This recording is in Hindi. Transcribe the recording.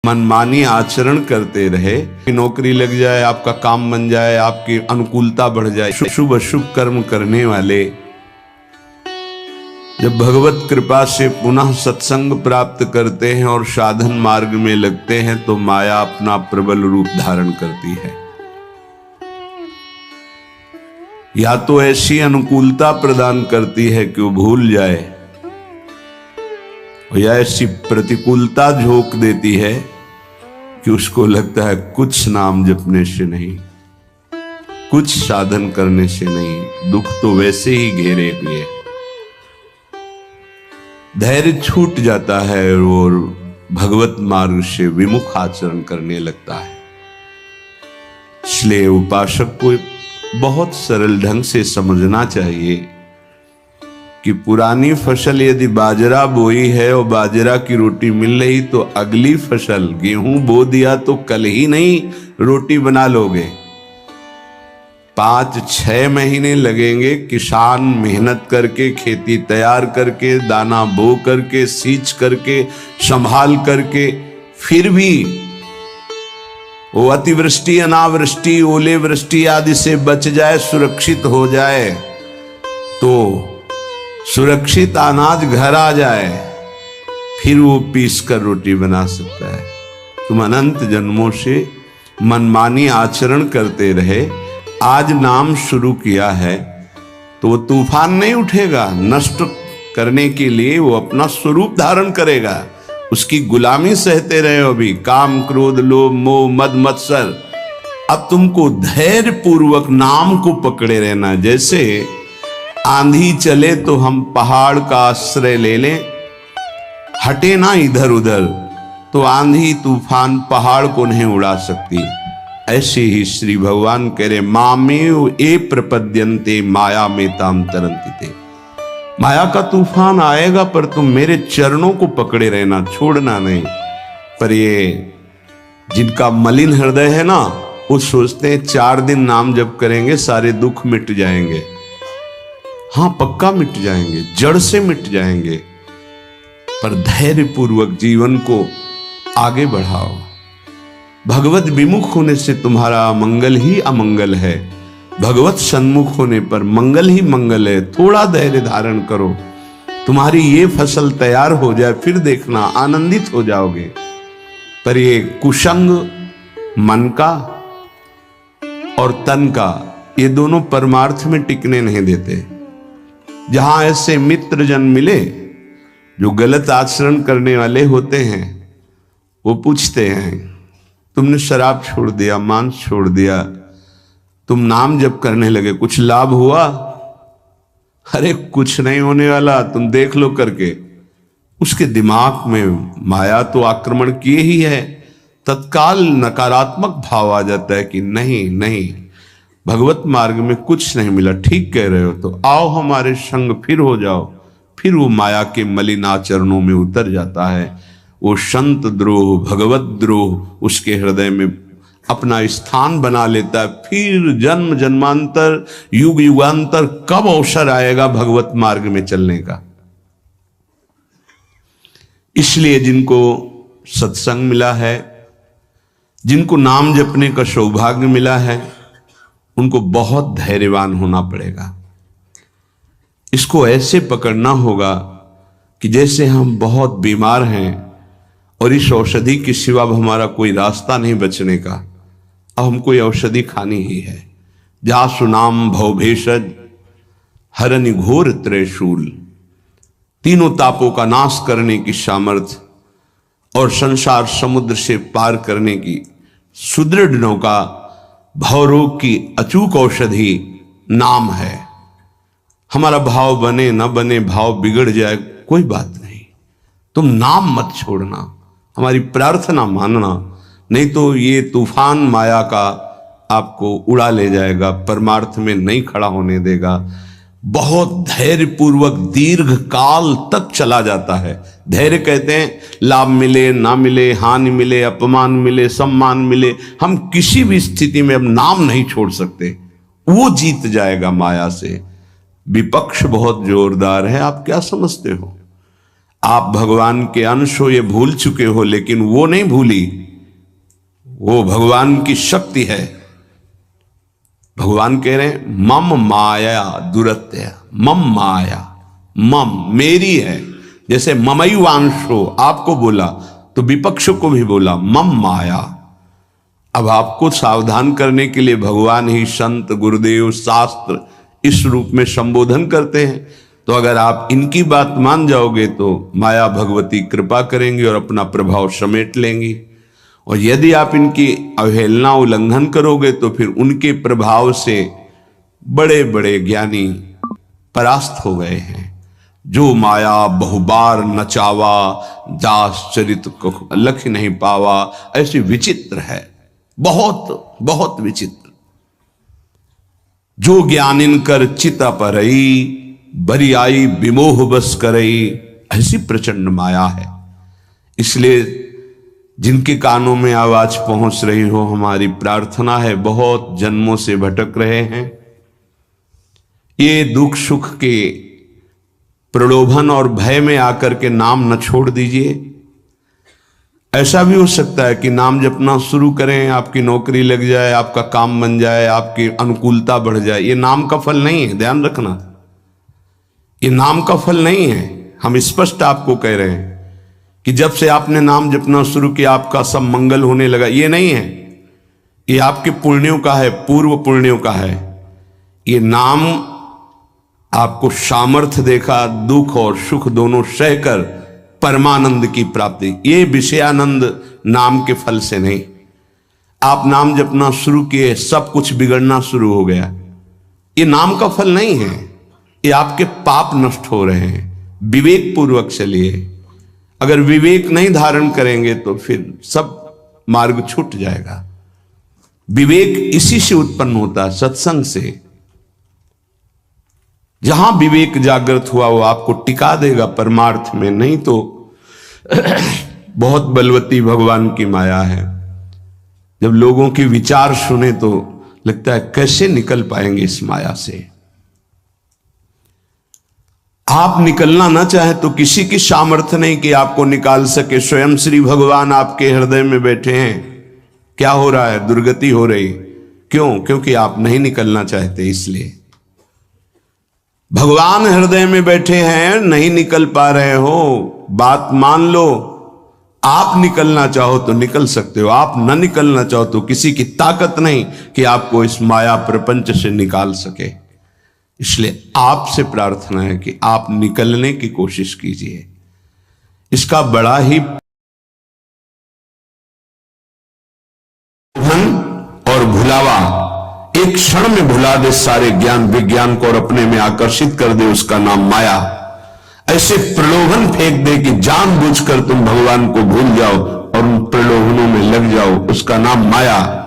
मनमानी आचरण करते रहे, नौकरी लग जाए, आपका काम बन जाए, आपकी अनुकूलता बढ़ जाए, शुभ अशुभ कर्म करने वाले जब भगवत कृपा से पुनः सत्संग प्राप्त करते हैं और साधन मार्ग में लगते हैं तो माया अपना प्रबल रूप धारण करती है। या तो ऐसी अनुकूलता प्रदान करती है कि वो भूल जाए, या ऐसी प्रतिकूलता झोंक देती है कि उसको लगता है कुछ नाम जपने से नहीं, कुछ साधन करने से नहीं, दुख तो वैसे ही घेरे हुए, धैर्य छूट जाता है और भगवत मार्ग से विमुख आचरण करने लगता है। इसलिए उपासक को बहुत सरल ढंग से समझना चाहिए कि पुरानी फसल यदि बाजरा बोई है और बाजरा की रोटी मिल रही तो अगली फसल गेहूं बो दिया तो कल ही नहीं रोटी बना लोगे। 5-6 महीने लगेंगे किसान मेहनत करके, खेती तैयार करके, दाना बो करके, सींच करके, संभाल करके, फिर भी वो अतिवृष्टि, अनावृष्टि, ओले वृष्टि आदि से बच जाए, सुरक्षित हो जाए, तो सुरक्षित अनाज घर आ जाए, फिर वो पीस कर रोटी बना सकता है। तुम अनंत जन्मों से मनमानी आचरण करते रहे, आज नाम शुरू किया है तो वो तूफान नहीं उठेगा, नष्ट करने के लिए वो अपना स्वरूप धारण करेगा। उसकी गुलामी सहते रहे हो अभी, काम क्रोध लोभ मोह मद मत्सर। अब तुमको धैर्य पूर्वक नाम को पकड़े रहना। जैसे आंधी चले तो हम पहाड़ का आश्रय ले लें, हटे ना इधर उधर, तो आंधी तूफान पहाड़ को नहीं उड़ा सकती। ऐसे ही श्री भगवान कह रहे मामेव ए प्रपद्यन्ते माया में ताम तरंति। माया का तूफान आएगा पर तुम मेरे चरणों को पकड़े रहना, छोड़ना नहीं। पर ये जिनका मलिन हृदय है ना, वो सोचते हैं 4 दिन नाम जप करेंगे सारे दुख मिट जाएंगे। हाँ, पक्का मिट जाएंगे, जड़ से मिट जाएंगे, पर धैर्य पूर्वक जीवन को आगे बढ़ाओ। भगवत विमुख होने से तुम्हारा अमंगल ही अमंगल है, भगवत सन्मुख होने पर मंगल ही मंगल है। थोड़ा धैर्य धारण करो, तुम्हारी ये फसल तैयार हो जाए, फिर देखना आनंदित हो जाओगे। पर ये कुसंग मन का और तन का, ये दोनों परमार्थ में टिकने नहीं देते। जहां ऐसे मित्र जन मिले जो गलत आचरण करने वाले होते हैं, वो पूछते हैं तुमने शराब छोड़ दिया, मांस छोड़ दिया, तुम नाम जप करने लगे, कुछ लाभ हुआ? अरे कुछ नहीं होने वाला, तुम देख लो करके। उसके दिमाग में माया तो आक्रमण किए ही है। तत्काल नकारात्मक भाव आ जाता है कि नहीं नहीं, भगवत मार्ग में कुछ नहीं मिला, ठीक कह रहे हो, तो आओ हमारे संग, फिर हो जाओ। फिर वो माया के मलिन आचरणों में उतर जाता है। वो संत द्रोह, भगवत द्रोह उसके हृदय में अपना स्थान बना लेता है। फिर जन्म जन्मांतर, युग युगांतर कब अवसर आएगा भगवत मार्ग में चलने का। इसलिए जिनको सत्संग मिला है, जिनको नाम जपने का सौभाग्य मिला है, उनको बहुत धैर्यवान होना पड़ेगा। इसको ऐसे पकड़ना होगा कि जैसे हम बहुत बीमार हैं और इस औषधि के सिवा अब हमारा कोई रास्ता नहीं बचने का, अब हमको ये औषधि खानी ही है। जा सुनाम भव भेषज हरनि घोर त्रैशूल, तीनों तापों का नाश करने की सामर्थ्य और संसार समुद्र से पार करने की सुदृढ़ नौका, भवरोग की अचूक औषधि नाम है। हमारा भाव बने न बने, भाव बिगड़ जाए, कोई बात नहीं, तुम नाम मत छोड़ना, हमारी प्रार्थना मानना, नहीं तो ये तूफान माया का आपको उड़ा ले जाएगा, परमार्थ में नहीं खड़ा होने देगा। बहुत धैर्य पूर्वक दीर्घ काल तक चला जाता है। धैर्य कहते हैं लाभ मिले ना मिले, हानि मिले, अपमान मिले, सम्मान मिले, हम किसी भी स्थिति में अब नाम नहीं छोड़ सकते। वो जीत जाएगा माया से। विपक्ष बहुत जोरदार है, आप क्या समझते हो? आप भगवान के अंश हो ये भूल चुके हो, लेकिन वो नहीं भूली, वो भगवान की शक्ति है। भगवान कह रहे हैं मम माया दुरत्य, मम माया, मम मेरी है। जैसे ममैवांशो आपको बोला तो विपक्ष को भी बोला मम माया। अब आपको सावधान करने के लिए भगवान ही संत, गुरुदेव, शास्त्र इस रूप में संबोधन करते हैं। तो अगर आप इनकी बात मान जाओगे तो माया भगवती कृपा करेंगी और अपना प्रभाव समेट लेंगी, और यदि आप इनकी अवहेलना, उल्लंघन करोगे तो फिर उनके प्रभाव से बड़े बड़े ज्ञानी परास्त हो गए हैं। जो माया बहुबार नचावा, दास चरित को लख नहीं पावा, ऐसी विचित्र है, बहुत बहुत विचित्र। जो ज्ञान इनकर चिता परई, बरियाई विमोह बस करई, ऐसी प्रचंड माया है। इसलिए जिनके कानों में आवाज पहुंच रही हो, हमारी प्रार्थना है, बहुत जन्मों से भटक रहे हैं, ये दुख सुख के प्रलोभन और भय में आकर के नाम न छोड़ दीजिए। ऐसा भी हो सकता है कि नाम जपना शुरू करें, आपकी नौकरी लग जाए, आपका काम बन जाए, आपकी अनुकूलता बढ़ जाए। ये नाम का फल नहीं है, ध्यान रखना, ये नाम का फल नहीं है। हम स्पष्ट आपको कह रहे हैं कि जब से आपने नाम जपना शुरू किया आपका सब मंगल होने लगा, ये नहीं है। ये आपके पुण्यों का है, पूर्व पुण्यों का है। ये नाम आपको सामर्थ्य देगा दुख और सुख दोनों सहकर परमानंद की प्राप्ति। ये विषयानंद नाम के फल से नहीं। आप नाम जपना शुरू किए, सब कुछ बिगड़ना शुरू हो गया, ये नाम का फल नहीं है। ये आपके पाप नष्ट हो रहे हैं। विवेक पूर्वक चलिए। अगर विवेक नहीं धारण करेंगे तो फिर सब मार्ग छूट जाएगा। विवेक इसी से उत्पन्न होता है, सत्संग से। जहां विवेक जागृत हुआ वो आपको टिका देगा परमार्थ में, नहीं तो बहुत बलवती भगवान की माया है। जब लोगों के विचार सुने तो लगता है कैसे निकल पाएंगे इस माया से। आप निकलना ना चाहे तो किसी की सामर्थ्य नहीं कि आपको निकाल सके। स्वयं श्री भगवान आपके हृदय में बैठे हैं। क्या हो रहा है? दुर्गति हो रही। क्यों? क्योंकि आप नहीं निकलना चाहते, इसलिए। भगवान हृदय में बैठे हैं, नहीं निकल पा रहे हो, बात मान लो। आप निकलना चाहो तो निकल सकते हो, आप न निकलना चाहो तो किसी की ताकत नहीं कि आपको इस माया प्रपंच से निकाल सके। इसलिए आपसे प्रार्थना है कि आप निकलने की कोशिश कीजिए। इसका बड़ा ही धन और भुलावा एक क्षण में भुला दे सारे ज्ञान विज्ञान को और अपने में आकर्षित कर दे, उसका नाम माया। ऐसे प्रलोभन फेंक दे कि जानबूझकर तुम भगवान को भूल जाओ और उन प्रलोभनों में लग जाओ, उसका नाम माया।